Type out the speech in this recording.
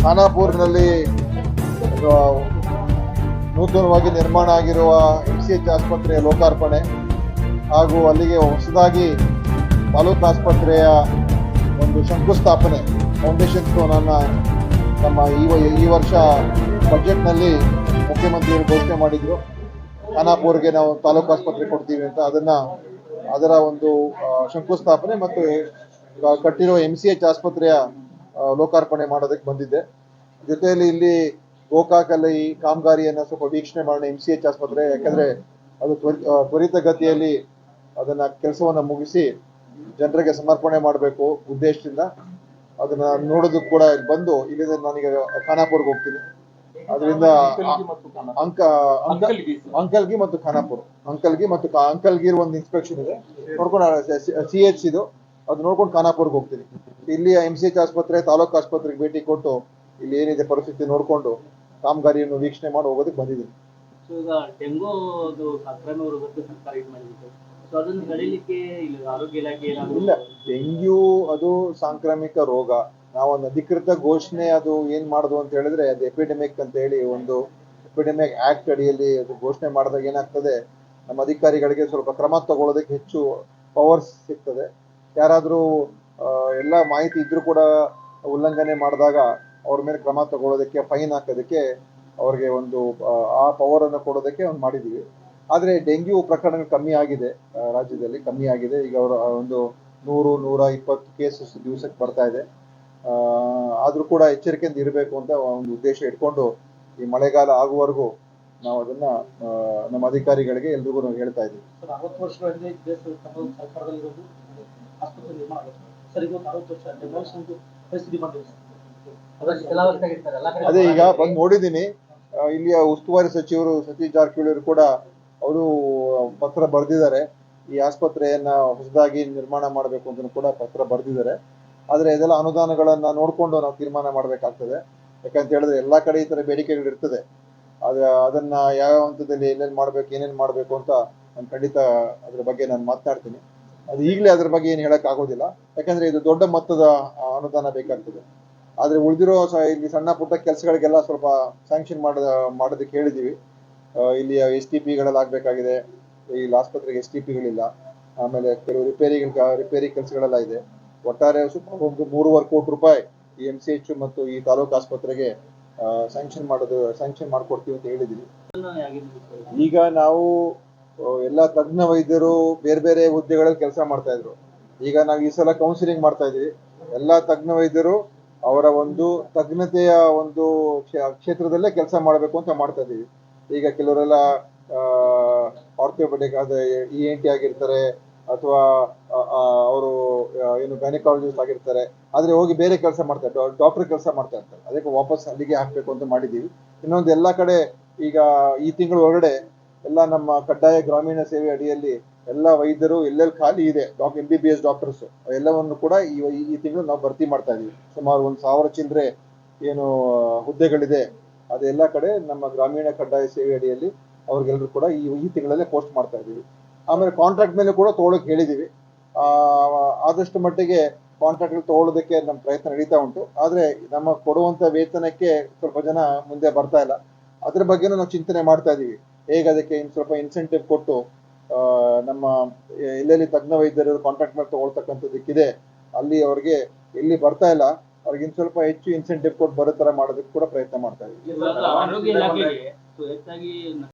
ಖಾನಾಪುರ್ನಲ್ಲಿ ನೂತನವಾಗಿ ನಿರ್ಮಾಣ ಆಗಿರುವ MCH ಆಸ್ಪತ್ರೆಯ ಲೋಕಾರ್ಪಣೆ ಹಾಗೂ ಅಲ್ಲಿಗೆ ಹೊಸದಾಗಿ ತಾಲೂಕು ಆಸ್ಪತ್ರೆಯ ಒಂದು ಶಂಕುಸ್ಥಾಪನೆ ಫೌಂಡೇಶನ್ ಸ್ಟೋನನ್ನು ನಮ್ಮ ಈ ವರ್ಷ ಬಜೆಟ್ನಲ್ಲಿ ಮುಖ್ಯಮಂತ್ರಿಗಳು ಘೋಷಣೆ ಮಾಡಿದರು. ಖಾನಾಪುರ್ಗೆ ನಾವು ತಾಲೂಕು ಆಸ್ಪತ್ರೆ ಕೊಡ್ತೀವಿ ಅಂತ ಅದರ ಒಂದು ಶಂಕುಸ್ಥಾಪನೆ ಮತ್ತು ಕಟ್ಟಿರೋ MCH ಆಸ್ಪತ್ರೆಯ ಲೋಕಾರ್ಪಣೆ ಮಾಡೋದಕ್ಕೆ ಬಂದಿದ್ದೆ. ಜೊತೆಯಲ್ಲಿ ಇಲ್ಲಿ ಗೋಕಾಕಲ್ಲಿ ಈ ಕಾಮಗಾರಿಯನ್ನು ಸ್ವಲ್ಪ ವೀಕ್ಷಣೆ ಮಾಡೋಣ MCH ಆಸ್ಪತ್ರೆ, ಯಾಕಂದ್ರೆ ಅದು ತ್ವರಿತಗತಿಯಲ್ಲಿ ಅದನ್ನ ಕೆಲಸವನ್ನು ಮುಗಿಸಿ ಜನರಿಗೆ ಸಮರ್ಪಣೆ ಮಾಡಬೇಕು ಉದ್ದೇಶದಿಂದ ಅದನ್ನ ನೋಡೋದಕ್ಕೆ ಕೂಡ ಇಲ್ಲಿ ಬಂದು ಇಲ್ಲಿಂದ ನಾನೀಗ ಖಾನಾಪುರ್ಗೆ ಹೋಗ್ತೀನಿ. ಅದರಿಂದ ಅಂಕಲ್ಗಿ ಮತ್ತು ಖಾನಾಪುರ್, ಅಂಕಲ್ಗಿರ್ ಒಂದು ಇನ್ಸ್ಪೆಕ್ಷನ್ ಇದೆ ನೋಡ್ಕೊಂಡು CH ಇದು ಅದು ನೋಡ್ಕೊಂಡು ಖಾನಾಪುರ್ಗೆ ಹೋಗ್ತೀನಿ. ಇಲ್ಲಿ MCH ಆಸ್ಪತ್ರೆ ತಾಲೂಕು ಆಸ್ಪತ್ರೆಗೆ ಭೇಟಿ ಕೊಟ್ಟು ಇಲ್ಲಿ ಏನಿದೆ ಪರಿಸ್ಥಿತಿ ನೋಡಿಕೊಂಡು ಕಾಮಗಾರಿಯನ್ನು ವೀಕ್ಷಣೆ ಮಾಡಿ ಹೋಗೋದಕ್ಕೆ ಬಂದಿದ್ದೀನಿ. ಈಗ ಡೆಂಗು ಸಾಂಕ್ರಾಮಿಕ ರೋಗಕ್ಕೆ ಸರ್ಕಾರ ಇದು ಮಾಡಿದೆ, ಸೊ ಅದನ್ನು ತಡೆಯಲಿಕ್ಕೆ ಆರೋಗ್ಯ ಇಲಾಖೆ ಇಲ್ಲ, ಡೆಂಗ್ಯೂ ಅದು ಸಾಂಕ್ರಾಮಿಕ ರೋಗ. ನಾವೊಂದು ಅಧಿಕೃತ ಘೋಷಣೆ ಅದು ಏನ್ ಮಾಡುದು ಅಂತ ಹೇಳಿದ್ರೆ ಅದು ಎಪಿಡೆಮಿಕ್ ಅಂತ ಹೇಳಿ ಒಂದು ಎಪಿಡೆಮಿಕ್ ಆಕ್ಟ್ ಅಡಿಯಲ್ಲಿ ಅದು ಘೋಷಣೆ ಮಾಡಿದಾಗ ಏನಾಗ್ತದೆ, ನಮ್ಮ ಅಧಿಕಾರಿಗಳಿಗೆ ಸ್ವಲ್ಪ ಕ್ರಮ ತಗೊಳ್ಳೋದಕ್ಕೆ ಹೆಚ್ಚು ಪವರ್ಸ್ ಸಿಗ್ತದೆ. ಯಾರಾದರೂ ಎಲ್ಲ ಮಾಹಿತಿ ಇದ್ರೂ ಕೂಡ ಉಲ್ಲಂಘನೆ ಮಾಡಿದಾಗ ಅವ್ರ ಮೇಲೆ ಕ್ರಮ ತಗೊಳ್ಳೋದಕ್ಕೆ, ಫೈನ್ ಹಾಕೋದಕ್ಕೆ ಅವ್ರಿಗೆ ಒಂದು ಆ ಪವರ್ ಅನ್ನು ಕೊಡೋದಕ್ಕೆ ಒಂದು ಮಾಡಿದೀವಿ. ಆದರೆ ಡೆಂಗ್ಯೂ ಪ್ರಕರಣಗಳು ಕಮ್ಮಿ ಆಗಿದೆ, ರಾಜ್ಯದಲ್ಲಿ ಕಮ್ಮಿ ಆಗಿದೆ. ಈಗ ಅವರ ಒಂದು 100-120 ಕೇಸಸ್ ದಿವಸಕ್ಕೆ ಬರ್ತಾ ಇದೆ. ಆದರೂ ಕೂಡ ಎಚ್ಚರಿಕೆಯಿಂದ ಇರಬೇಕು ಅಂತ ಒಂದು ಉದ್ದೇಶ ಇಟ್ಕೊಂಡು ಈ ಮಳೆಗಾಲ ಆಗುವವರೆಗೂ ನಾವು ಅದನ್ನ ನಮ್ಮ ಅಧಿಕಾರಿಗಳಿಗೆ ಎಲ್ರಿಗೂ ನಾವು ಹೇಳ್ತಾ ಇದ್ದೀವಿ. 60 ವರ್ಷಗಳಿಂದ ಸರ್ಕಾರದಲ್ಲಿರೋದು ಆಸ್ಪತ್ರೆ ನಿರ್ಮಾಣ ಆಗುತ್ತೆ ಸರ್. ಈಗ 60 ವರ್ಷ ಪರಿಸ್ಥಿತಿ ಮಾಡಿದೆ. ಅದೇ ಈಗ ಬಂದು ನೋಡಿದ್ದೀನಿ, ಇಲ್ಲಿಯ ಉಸ್ತುವಾರಿ ಸಚಿವರು ಸತೀಶ್ ಜಾರಕಿಹೊಳಿ ಕೂಡ ಅವರು ಪತ್ರ ಬರೆದಿದ್ದಾರೆ. ಈ ಆಸ್ಪತ್ರೆಯನ್ನ ಹೊಸದಾಗಿ ನಿರ್ಮಾಣ ಮಾಡಬೇಕು ಅಂತ ಕೂಡ ಪತ್ರ ಬರೆದಿದ್ದಾರೆ. ಆದರೆ ಇದೆಲ್ಲ ಅನುದಾನಗಳನ್ನ ನೋಡಿಕೊಂಡು ನಾವು ತೀರ್ಮಾನ ಮಾಡಬೇಕಾಗ್ತದೆ. ಯಾಕಂತ ಹೇಳಿದ್ರೆ ಎಲ್ಲಾ ಕಡೆ ಈ ತರ ಬೇಡಿಕೆಗಳು ಇರ್ತದೆ. ಅದನ್ನ ಯಾವ ಹಂತದಲ್ಲಿ ಏನೇನು ಮಾಡ್ಬೇಕು, ಏನೇನು ಮಾಡಬೇಕು ಅಂತ ನಾನು ಖಂಡಿತ ಅದ್ರ ಬಗ್ಗೆ ನಾನು ಮಾತನಾಡ್ತೀನಿ. ಅದು ಈಗಲೇ ಅದ್ರ ಬಗ್ಗೆ ಏನು ಹೇಳಕ್ ಆಗೋದಿಲ್ಲ, ಯಾಕಂದ್ರೆ ಇದು ದೊಡ್ಡ ಮೊತ್ತದ ಅನುದಾನ ಬೇಕಾಗ್ತದೆ. ಆದ್ರೆ ಉಳಿದಿರೋ ಇಲ್ಲಿ ಸಣ್ಣ ಪುಟ್ಟ ಕೆಲಸಗಳಿಗೆಲ್ಲ ಸ್ವಲ್ಪ ಸ್ಯಾಂಕ್ಷನ್ ಮಾಡೋದಕ್ಕೆ ಹೇಳಿದೀವಿ. ಇಲ್ಲಿ STPಗಳಲ್ಲಿ ಆಗ್ಬೇಕಾಗಿದೆ, ಇಲ್ಲಿ ಆಸ್ಪತ್ರೆಗೆ STPಗಳಿಲ್ಲ. ಆಮೇಲೆ ಕೆಲವು ರಿಪೇರಿ ಕೆಲಸಗಳೆಲ್ಲ ಇದೆ. ಒಟ್ಟಾರೆ ಸುಮಾರು ಒಂದು 3.25 ಕೋಟಿ ರೂಪಾಯಿ ಈ MCH ಮತ್ತು ಈ ತಾಲೂಕು ಆಸ್ಪತ್ರೆಗೆ ಸ್ಯಾಂಕ್ಷನ್ ಮಾಡ್ಕೊಡ್ತೀವಿ ಅಂತ ಹೇಳಿದೀವಿ. ಈಗ ನಾವು ಎಲ್ಲ ತಜ್ಞ ವೈದ್ಯರು ಬೇರೆ ಬೇರೆ ಹುದ್ದೆಗಳಲ್ಲಿ ಕೆಲಸ ಮಾಡ್ತಾ ಇದ್ರು. ಈಗ ನಾವು ಈ ಸಲ ಕೌನ್ಸಿಲಿಂಗ್ ಮಾಡ್ತಾ ಇದೀವಿ. ಎಲ್ಲಾ ತಜ್ಞ ವೈದ್ಯರು ಅವರ ಒಂದು ತಜ್ಞತೆಯ ಒಂದು ಕ್ಷೇತ್ರದಲ್ಲೇ ಕೆಲಸ ಮಾಡಬೇಕು ಅಂತ ಮಾಡ್ತಾ ಇದೀವಿ. ಈಗ ಕೆಲವರೆಲ್ಲ ಆರ್ಥೋಪೆಡಿಕ್ ಆದ ENT ಆಗಿರ್ತಾರೆ, ಅಥವಾ ಅವರು ಏನು ಗೈನಕಾಲಜಿಸ್ಟ್ ಆಗಿರ್ತಾರೆ. ಆದ್ರೆ ಹೋಗಿ ಬೇರೆ ಕೆಲಸ ಮಾಡ್ತಾರೆ, ಡಾಕ್ಟರ್ ಕೆಲಸ ಮಾಡ್ತಾ ಇರ್ತಾರೆ. ಅದಕ್ಕೆ ವಾಪಸ್ ಅಲ್ಲಿಗೆ ಹಾಕ್ಬೇಕು ಅಂತ ಮಾಡಿದ್ದೀವಿ. ಇನ್ನೊಂದು ಎಲ್ಲಾ ಕಡೆ ಈಗ ಈ ತಿಂಗಳ ಹೊರಗಡೆ ಎಲ್ಲ ನಮ್ಮ ಕಡ್ಡಾಯ ಗ್ರಾಮೀಣ ಸೇವೆ ಅಡಿಯಲ್ಲಿ ಎಲ್ಲ ವೈದ್ಯರು ಎಲ್ಲೆಲ್ಲಿ ಖಾಲಿ ಇದೆ MBBS ಡಾಕ್ಟರ್ಸ್ ಎಲ್ಲವನ್ನು ಕೂಡ ಈ ತಿಂಗಳು ನಾವು ಭರ್ತಿ ಮಾಡ್ತಾ ಇದೀವಿ. ಸುಮಾರು 1,000 ಚಿಲ್ಲರೆ ಏನು ಹುದ್ದೆಗಳಿದೆ ಅದೆಲ್ಲ ಕಡೆ ನಮ್ಮ ಗ್ರಾಮೀಣ ಕಡ್ಡಾಯ ಸೇವೆ ಅಡಿಯಲ್ಲಿ ಅವ್ರಿಗೆಲ್ಲರೂ ಕೂಡ ಈ ತಿಂಗಳಲ್ಲೇ ಪೋಸ್ಟ್ ಮಾಡ್ತಾ ಇದೀವಿ. ಆಮೇಲೆ ಕಾಂಟ್ರಾಕ್ಟ್ ಮೇಲೆ ಕೂಡ ತಗೊಳಕ್ ಹೇಳಿದೀವಿ. ಆದಷ್ಟು ಮಟ್ಟಿಗೆ ಕಾಂಟ್ರಾಕ್ಟ್ ತಗೊಳ್ಳೋದಕ್ಕೆ ನಮ್ಮ ಪ್ರಯತ್ನ ನಡೀತಾ ಉಂಟು. ಆದ್ರೆ ನಮ್ಮ ಕೊಡುವಂತ ವೇತನಕ್ಕೆ ಸ್ವಲ್ಪ ಜನ ಮುಂದೆ ಬರ್ತಾ ಇಲ್ಲ. ಅದ್ರ ಬಗ್ಗೆನೂ ನಾವು ಚಿಂತನೆ ಮಾಡ್ತಾ ಇದೀವಿ. ಹೇಗೆ ಅದಕ್ಕೆ ಇನ್ನು ಸ್ವಲ್ಪ ಇನ್ಸೆಂಟಿವ್ ಕೊಟ್ಟು ನಮ್ಮ ಎಲ್ಲೆಲ್ಲಿ ತಜ್ಞ ವೈದ್ಯರು ಕಾಂಟ್ರಾಕ್ಟ್ ಮೇಲೆ ತಗೊಳ್ತಕ್ಕಂಥದ್ದಕ್ಕಿದೆ ಅಲ್ಲಿ ಅವ್ರಿಗೆ ಎಲ್ಲಿ ಬರ್ತಾ ಇಲ್ಲ ಅವ್ರಿಗೆ ಇನ್ನು ಸ್ವಲ್ಪ ಹೆಚ್ಚು ಇನ್ಸೆಂಟಿವ್ ಕೊಟ್ಟು ಬರೋ ತರ ಮಾಡೋದಕ್ಕೆ ಕೂಡ ಪ್ರಯತ್ನ ಮಾಡ್ತಾ ಇದೀವಿ.